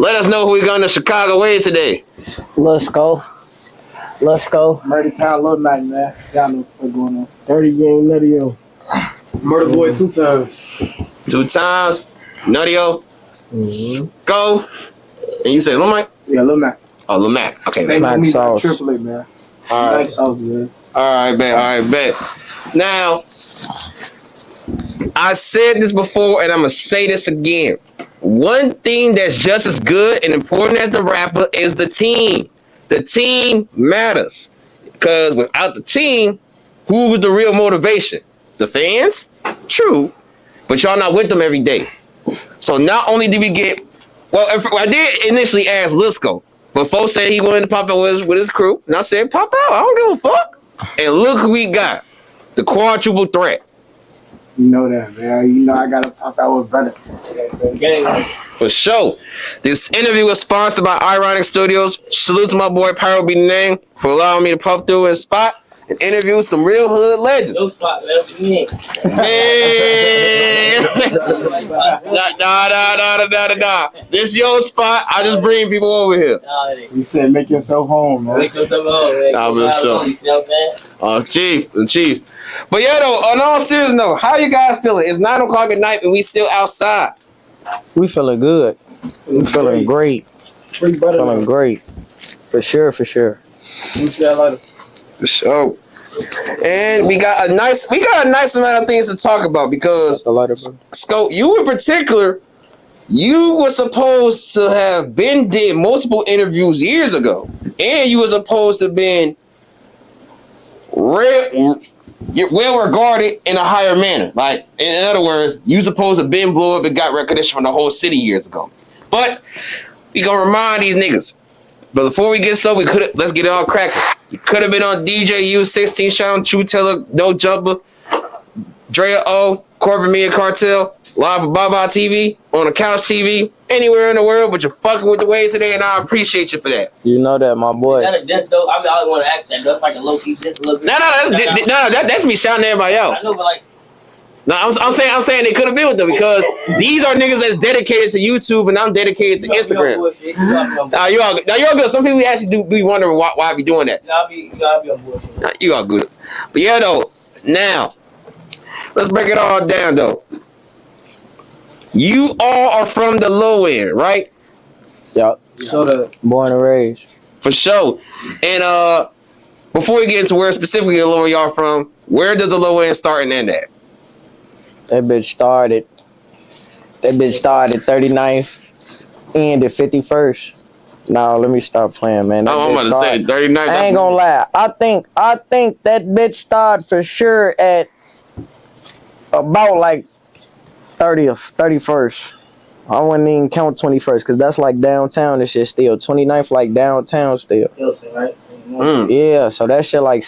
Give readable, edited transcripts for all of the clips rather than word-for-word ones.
Let us know who we going to Chicago with today. Lil Sko. Lil Sko. Murder Town, Lil Night, man. Y'all know what's going on. 30 game, Nutty O. Murder Boy 2 times. 2 times. Nutty-O. Sko. And you say Lil Mike? Yeah, Lil Mac. Oh, Lil Mac. Okay. They know Mac me sauce. Triple A, man. All right. Mac sauce, man. All right, bet. Now, I said this before, and I'm gonna say this again. One thing that's just as good and important as the rapper is the team. The team matters, because without the team, who was the real motivation? The fans? True, but y'all not with them every day. So not only did we get, I did initially ask Lil Sko, but folks said he wanted to pop out with his crew, and I said pop out. I don't give a fuck. And look who we got, the quadruple threat. You know that, man. You know I gotta pop out with brother. For sure. This interview was sponsored by Ironic Studios. Salute to my boy Pyro Be the Name for allowing me to pop through and spot and interview some real hood legends. No spot, man. Nah. This your spot. I just bring people over here. You said make yourself home, man. Make yourself home, man. Nah, for sure. You know what I'm saying? Chief. But yeah, though, on all serious note, how you guys feeling? It's 9 o'clock at night and we still outside. We feeling good. We feeling great. Free butter. Feeling great. For sure. You see that later. For sure. And we got a nice amount of things to talk about because Sko, you in particular, you were supposed to have did multiple interviews years ago, and you were supposed to have been well regarded in a higher manner. Like, in other words, you supposed to have been blew up and got recognition from the whole city years ago. But we gonna remind these niggas. But before we get let's get it all cracking. You could have been on DJ U16, shout out True Teller, No Jumper, Drea O, Corporate Media Cartel, live on Baba TV, on the Couch TV, anywhere in the world, but you're fucking with the waves today, and I appreciate you for that. You know that, my boy. Is that a diss, though? I always want to ask that. That's like a low-key diss. That's me shouting everybody out. I know, but like... No, I'm saying they could have been with them because these are niggas that's dedicated to YouTube and I'm dedicated to Instagram. You all good. Some people actually do be wondering why I be doing that. You gotta be on bullshit. You all good. But yeah, though, now, let's break it all down, though. You all are from the low end, right? Yup. Born and raised. For sure. And before we get into where specifically the low end y'all from, where does the low end start and end at? That bitch started 39th, ended 51st. Now let me stop playing, man. I'm about to say 39th. I ain't gonna lie. I think that bitch started for sure at about like 30th, 31st. I wouldn't even count 21st because that's like downtown and shit still. 29th like downtown still. Hilson, right? Yeah, so that shit like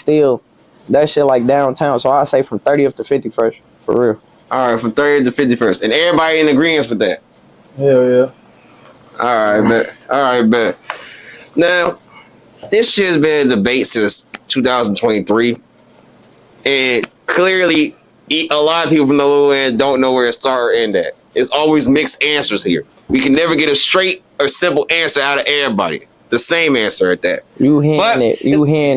downtown. So I say from 30th to 51st for real. All right, from 30th to 51st. And everybody in agreement with that? Hell yeah. All right, bet. Now, this shit's been a debate since 2023. And clearly, a lot of people from the low end don't know where it started or end at. It's always mixed answers here. We can never get a straight or simple answer out of everybody. The same answer at that. You hearing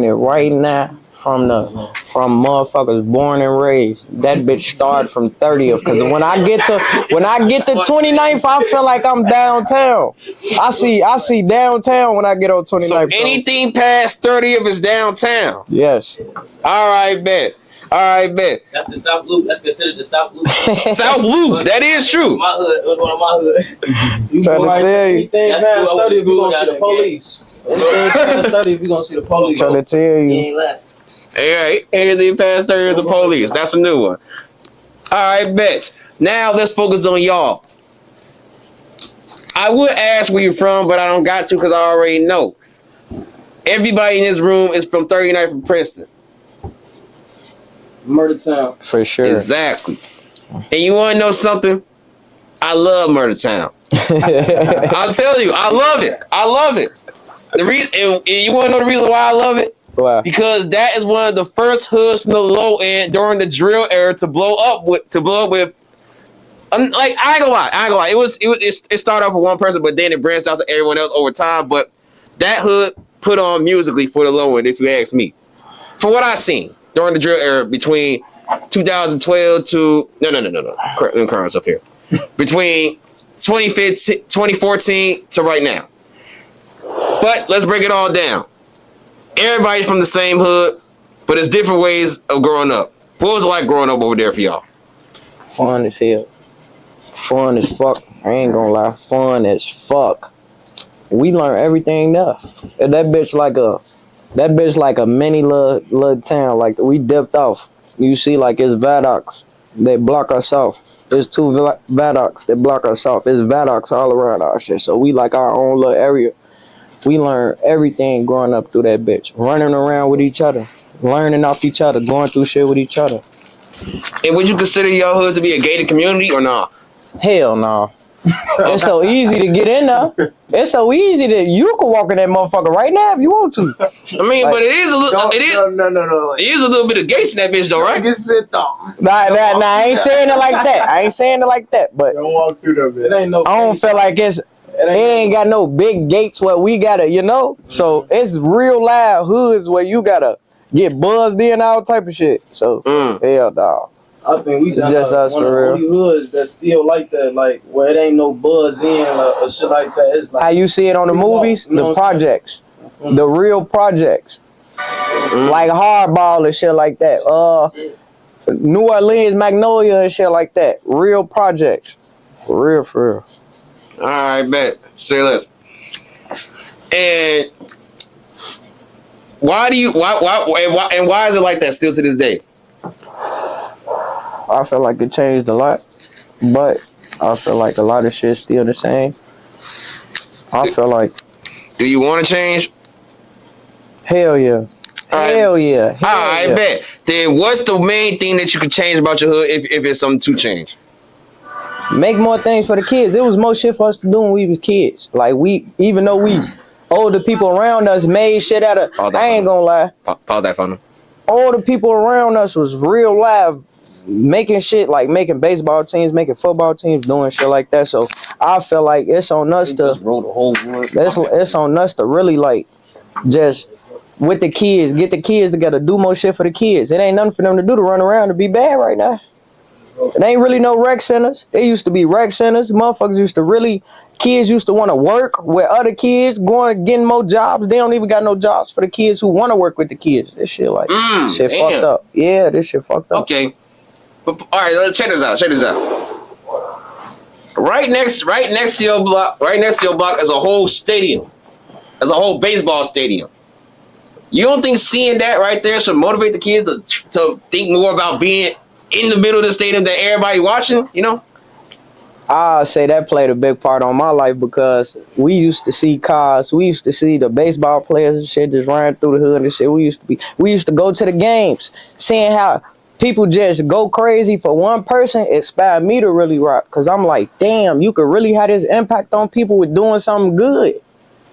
it right now. From motherfuckers born and raised. That bitch started from 30th. Cause when I get to 29th, I feel like I'm downtown. I see downtown when I get on 29th. So anything past 30th is downtown. Yes. All right, bet. That's the South Loop. That's considered the South Loop. South Loop. That is true. My hood. One of my hood. You trying to tell you. Anything past 30, we gonna see the police. Anything past 30, we gonna see the police. Trying to tell He you. ain't lying. Hey, anything past 30 is the police. That's a new one. All right, bet. Now let's focus on y'all. I would ask where you're from, but I don't got to because I already know. Everybody in this room is from 39th from Princeton. Murder Town. For sure. Exactly. And you want to know something? I love Murder Town. I'll tell you, I love it. The reason, and you want to know the reason why I love it? Wow. Because that is one of the first hoods from the low end during the drill era to blow up with Like I ain't gonna lie. It started off with one person, but then it branched out to everyone else over time. But that hood put on musically for the low end, if you ask me. From what I seen during the drill era between 2012 to no. Let me correct myself here. Between 2015, 2014 to right now. But let's break it all down. Everybody's from the same hood, but it's different ways of growing up. What was it like growing up over there for y'all? Fun as hell. Fun as fuck. I ain't gonna lie. Fun as fuck. We learn everything there. And that bitch like a mini little town. Like we dipped off. You see, like it's Vadocs. They block us off. There's 2 Vadocs that block us off. It's Vadocs all around our shit. So we like our own little area. We learn everything growing up through that bitch. Running around with each other. Learning off each other. Going through shit with each other. And would you consider your hood to be a gated community or not? Hell no. It's so easy to get in there. It's so easy that you can walk in that motherfucker right now if you want to. I mean, like, but it is a little. No. It is a little bit of gates in that bitch, though, right? Nah, I ain't saying it like that. But Don't walk through that bitch. It ain't no. I don't feel like it ain't got no big gates where we gotta, So it's real loud hoods where you gotta get buzzed in, all type of shit. So hell no. I think we Just us one of for the real. only hoods that still like that, like where it ain't no buzz in or shit like that. It's like How you see it on the movies, You know the what I'm projects, the real projects, like Hardball and shit like that. New Orleans Magnolia and shit like that. Real projects, for real. All right, bet. Say less. And why is it like that still to this day? I feel like it changed a lot, but I feel like a lot of shit's still the same. I feel like Do you want to change? hell yeah. Hell yeah. I bet. Then what's the main thing that you could change about your hood if it's something to change? Make more things for the kids. It was more shit for us to do when we was kids. Like even though we older people around us made shit out of. I ain't gonna lie. Pause that for me. All the people around us was real live, making shit like making baseball teams, making football teams, doing shit like that. So I feel like it's on us to. It's on us to really like just with the kids, get the kids together, do more shit for the kids. It ain't nothing for them to do to run around and be bad right now. It ain't really no rec centers. It used to be rec centers. Motherfuckers used to really, kids used to want to work with other kids, getting more jobs. They don't even got no jobs for the kids who want to work with the kids. This shit like, shit damn. fucked up. Yeah, this shit fucked up. Okay. But, all right, check this out. Right next to your block is a whole stadium. There's a whole baseball stadium. You don't think seeing that right there should motivate the kids to think more about being in the middle of the stadium than everybody watching, I say that played a big part on my life because we used to see cars. We used to see the baseball players and shit just running through the hood and shit. We used to go to the games, seeing how people just go crazy for one person. Inspired me to really rock because I'm like, damn, you could really have this impact on people with doing something good.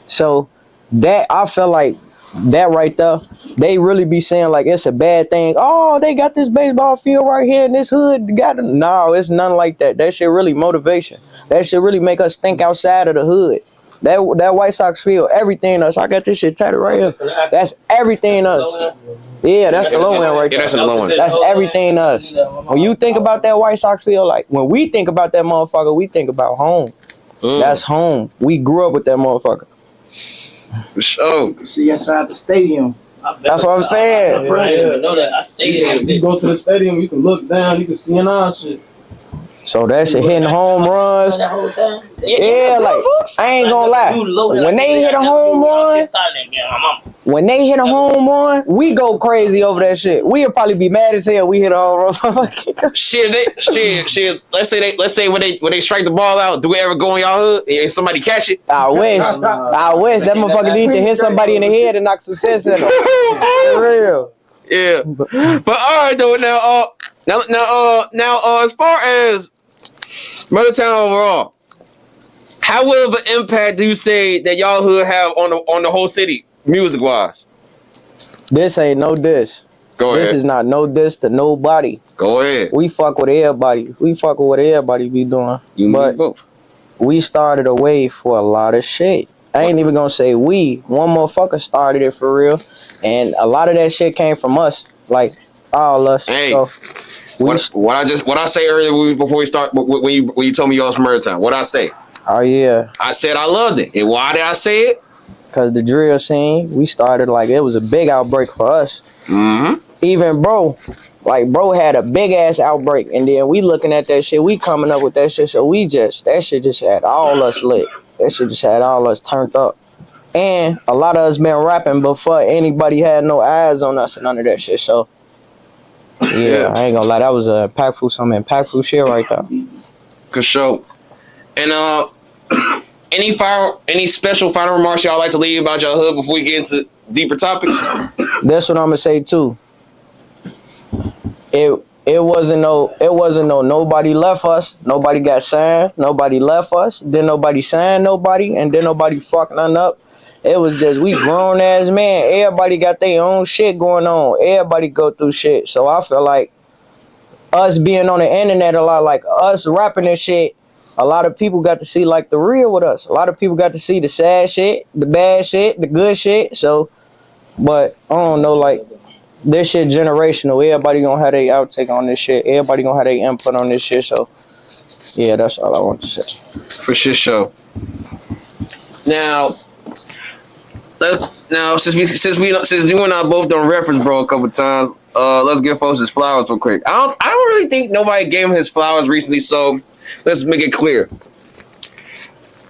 So that I feel like that right there, they really be saying like it's a bad thing. Oh, they got this baseball field right here in this hood. No, it's nothing like that. That shit really motivation. That shit really make us think outside of the hood. That White Sox field, everything us. I got this shit tatted right here. That's everything us. Yeah, that's the low end right there. Yeah, that's the low end. That's everything us. When you think about that White Sox field, like when we think about that motherfucker, we think about home. That's home. We grew up with that motherfucker. Oh, See inside the stadium. That's what I'm saying. I didn't even know that. I stayed in You go to the stadium, you can look down, you can see an all shit. So that shit hitting home runs. that whole time. Yeah, like I ain't gonna lie. When they hit a home run, we go crazy over that shit. We'll probably be mad as hell. We hit a home run. shit. Let's say when they strike the ball out, do we ever go in y'all hood and somebody catch it? I wish that motherfucker need to hit somebody in the head and knock some sense in them. For real. Yeah, but all right though. Now, as far as Middletown overall, how will of an impact do you say that y'all hood have on the whole city, music wise? This ain't no dish. Go This ahead. is not no diss to nobody. Go ahead. We fuck with everybody. We fuck with what everybody be doing. You But need both. we started a wave for a lot of shit. I ain't even gonna say we. One motherfucker started it for real. And a lot of that shit came from us. Like, all us. Hey, So, what I say earlier before we start, when you told me you was from Murder Town, what I say? oh yeah. I said I loved it. And why did I say it? Because the drill scene, we started like, it was a big outbreak for us. Mm-hmm. Even bro had a big ass outbreak. And then we looking at that shit, we coming up with that shit. So that shit just had all us lit. That shit just had all us turned up. And a lot of us been rapping before anybody had no eyes on us and none of that shit. So, yeah, I ain't gonna lie. That was some impactful shit right there. Good show. And any special final remarks y'all like to leave about your hood before we get into deeper topics? That's what I'm gonna say too. It wasn't no nobody left us, nobody got signed, nobody left us, then nobody signed nobody, and then nobody fucked nothing up. It was just we grown ass man. Everybody got their own shit going on. Everybody go through shit. So I feel like us being on the internet a lot, like us rapping this shit, a lot of people got to see like the real with us. A lot of people got to see the sad shit, the bad shit, the good shit. So, but I don't know, like this shit generational. Everybody gonna have their outtake on this shit. Everybody gonna have their input on this shit. So, yeah, that's all I want to say. For sure, show. Now, since you and I both done reference bro a couple times, let's give folks his flowers real quick. I don't really think nobody gave him his flowers recently, so let's make it clear.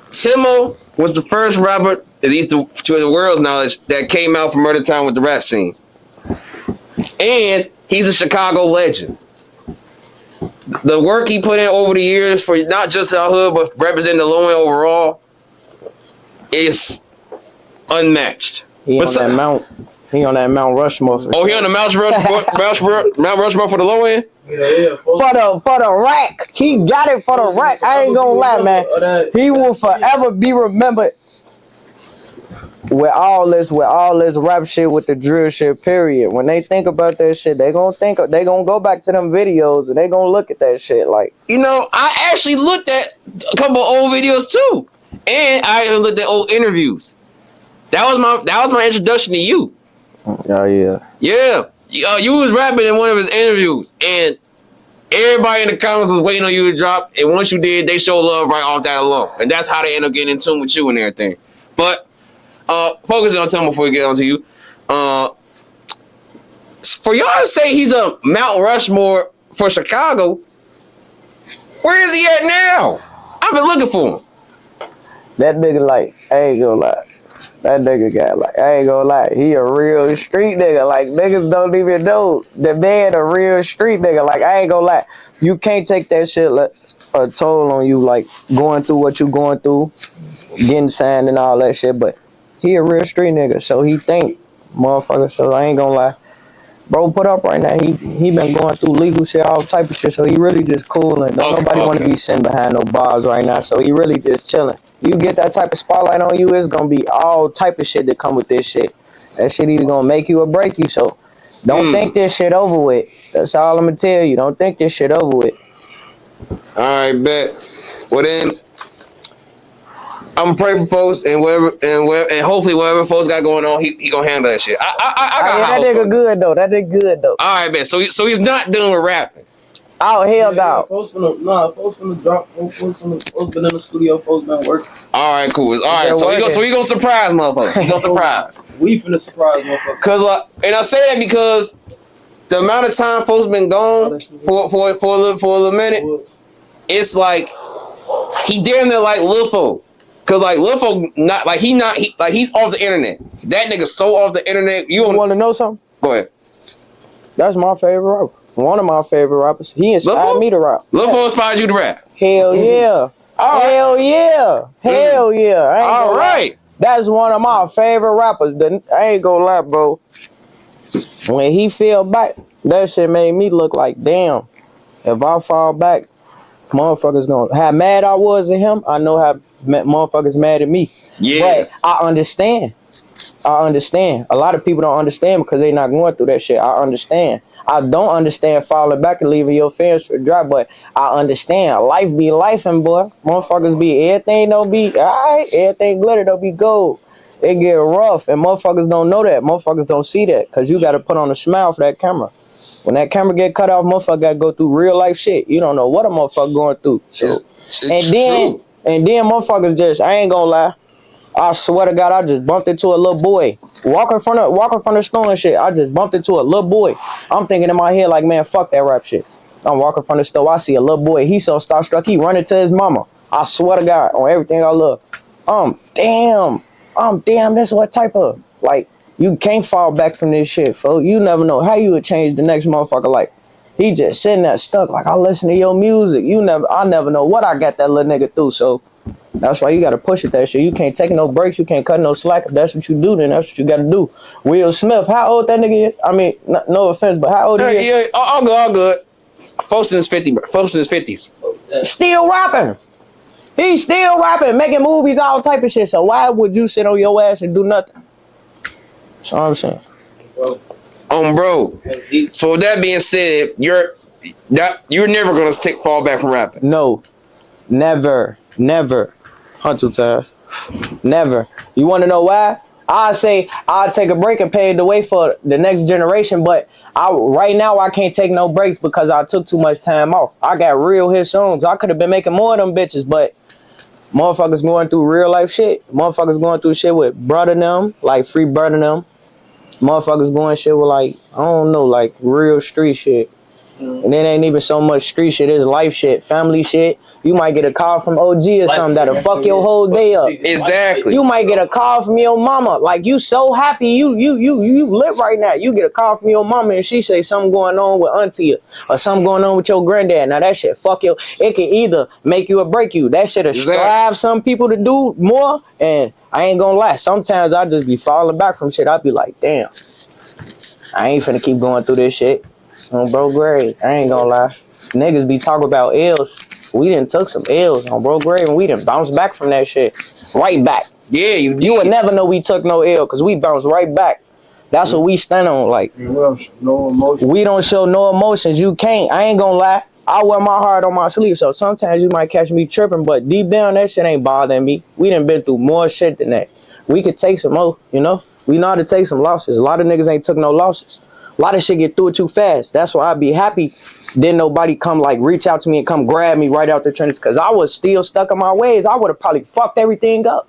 Timo was the first rapper, at least to the world's knowledge, that came out from Murder Town with the rap scene. And he's a Chicago legend. The work he put in over the years for not just our hood, but representing the low end overall is unmatched. He on that Mount Rushmore. Oh, he on the Mount Rushmore for the low end? Yeah. For the rack. He got it for the rack. I ain't gonna lie, man. He will forever be remembered with all this rap shit, with the drill shit, period. When they think about that shit, they gonna go back to them videos and they gonna look at that shit like. You know, I actually looked at a couple of old videos too. And I even looked at old interviews. That was my introduction to you. Oh yeah. Yeah. You was rapping in one of his interviews, and everybody in the comments was waiting on you to drop. And once you did, they showed love right off that alone. And that's how they end up getting in tune with you and everything. But focusing on Tim before we get on to you. For y'all to say he's a Mount Rushmore for Chicago, where is he at now? I've been looking for him. That nigga, like, I ain't gonna lie. That nigga got, like, I ain't gonna lie. He a real street nigga. Like, niggas don't even know the man a real street nigga. Like, I ain't gonna lie. You can't take that shit like a toll on you, like, going through what you going through, getting signed and all that shit. But he a real street nigga. So he think, motherfucker. So I ain't gonna lie. Bro, put up right now. He been going through legal shit, all type of shit. So he really just cool and don't nobody want to be sitting behind no bars right now. So he really just chilling. You get that type of spotlight on you, it's gonna be all type of shit that come with this shit. That shit either gonna make you or break you. So don't think this shit over with. That's all I'm gonna tell you. Don't think this shit over with. All right, bet. Well then, I'm gonna pray for folks and hopefully whatever folks got going on, he gonna handle that shit. I got that nigga good though. That nigga good though. All right, man. So he's not dealing with rapping. Oh hell no. Folks finna drop. Folks been in the studio. Folks been working. All right, cool. All right, so he gonna surprise motherfuckers. He gonna surprise. We finna surprise motherfuckers. Cause and I say that because the amount of time folks been gone for a little minute, it's like he damn near like Lil Foe. Cause like Lil Foe he's off the internet. That nigga's so off the internet. You want to know something? Go ahead. That's my favorite rapper. One of my favorite rappers. He inspired me to rap. Lil Foe inspired you to rap. Hell yeah. Hell yeah. Hell yeah. All right. That's one of my favorite rappers. I ain't gonna lie, bro. When he fell back, that shit made me look like, damn, if I fall back, motherfuckers gonna, how mad I was at him, I know how motherfuckers mad at me. Yeah. But I understand. I understand. A lot of people don't understand because they not going through that shit. I understand. I don't understand falling back and leaving your fans for dry, but I understand. Life be lifing, boy. Motherfuckers be, everything don't be, alright, everything glitter don't be gold. It get rough, and motherfuckers don't know that. Motherfuckers don't see that, because you got to put on a smile for that camera. When that camera get cut off, motherfucker got to go through real life shit. You don't know what a motherfucker going through. So, and then motherfuckers just, I ain't gonna lie, I swear to God, I just bumped into a little boy. Walking from the store and shit, I just bumped into a little boy. I'm thinking in my head like, man, fuck that rap shit. I'm walking from the store, I see a little boy. He so starstruck, he running to his mama. I swear to God, on everything I love. Damn, that's what type of, like, you can't fall back from this shit, folks. You never know how you would change the next motherfucker life. He just sitting there stuck, like, I listen to your music. I never know what I got that little nigga through, so that's why you gotta push it, that shit. You can't take no breaks, you can't cut no slack. If that's what you do, then that's what you gotta do. Will Smith, how old that nigga is? I mean, no offense, but how old he is? Yeah, all good. Folks in his 50s. Still rapping. He's still rapping, making movies, all type of shit. So why would you sit on your ass and do nothing? That's what I'm saying. Bro. So with that being said, you're never gonna fall back from rapping. No, never. 100 times. Never. You want to know why? I say I'll take a break and pave the way for the next generation, but right now I can't take no breaks because I took too much time off. I got real hit songs. I could have been making more of them bitches, but motherfuckers going through real life shit. Motherfuckers going through shit with brother them, like free brother them. Motherfuckers going shit with, like, I don't know, like real street shit. And it ain't even so much street shit, it's life shit, family shit. You might get a call from OG or something that'll fuck your whole day up. Exactly. You might get a call from your mama, like you so happy you lit right now. You get a call from your mama and she say something going on with auntie or something going on with your granddad. Now that shit fuck you. It can either make you or break you. That shit'll strive some people to do more, and I ain't gonna lie. Sometimes I just be falling back from shit. I be like, damn, I ain't finna keep going through this shit. On bro grade, I ain't gonna lie. Niggas be talking about L's. We done took some L's on bro grade and we done bounced back from that shit. Right back. Yeah, you would never know we took no L because we bounced right back. That's what we stand on. Like, No emotion. we don't show no emotions. You can't. I ain't gonna lie. I wear my heart on my sleeve, so sometimes you might catch me tripping, but deep down that shit ain't bothering me. We done been through more shit than that. We could take some more, you know? We know how to take some losses. A lot of niggas ain't took no losses. A lot of shit get through it too fast. That's why I'd be happy then nobody come like reach out to me and come grab me right out the trenches, because I was still stuck in my ways. I would have probably fucked everything up.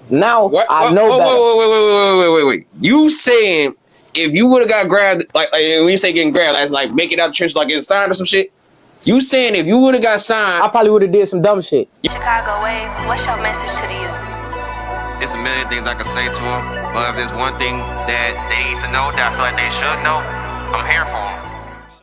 Now I know better. Wait. You saying if you would have got grabbed, like when you say getting grabbed, that's like making out the trenches, like getting signed or some shit? You saying if you would have got signed, I probably would have did some dumb shit. Chicago Wave, what's your message to the youth? There's a million things I could say to them, but if there's one thing that they need to know that I feel like they should know, I'm here for them.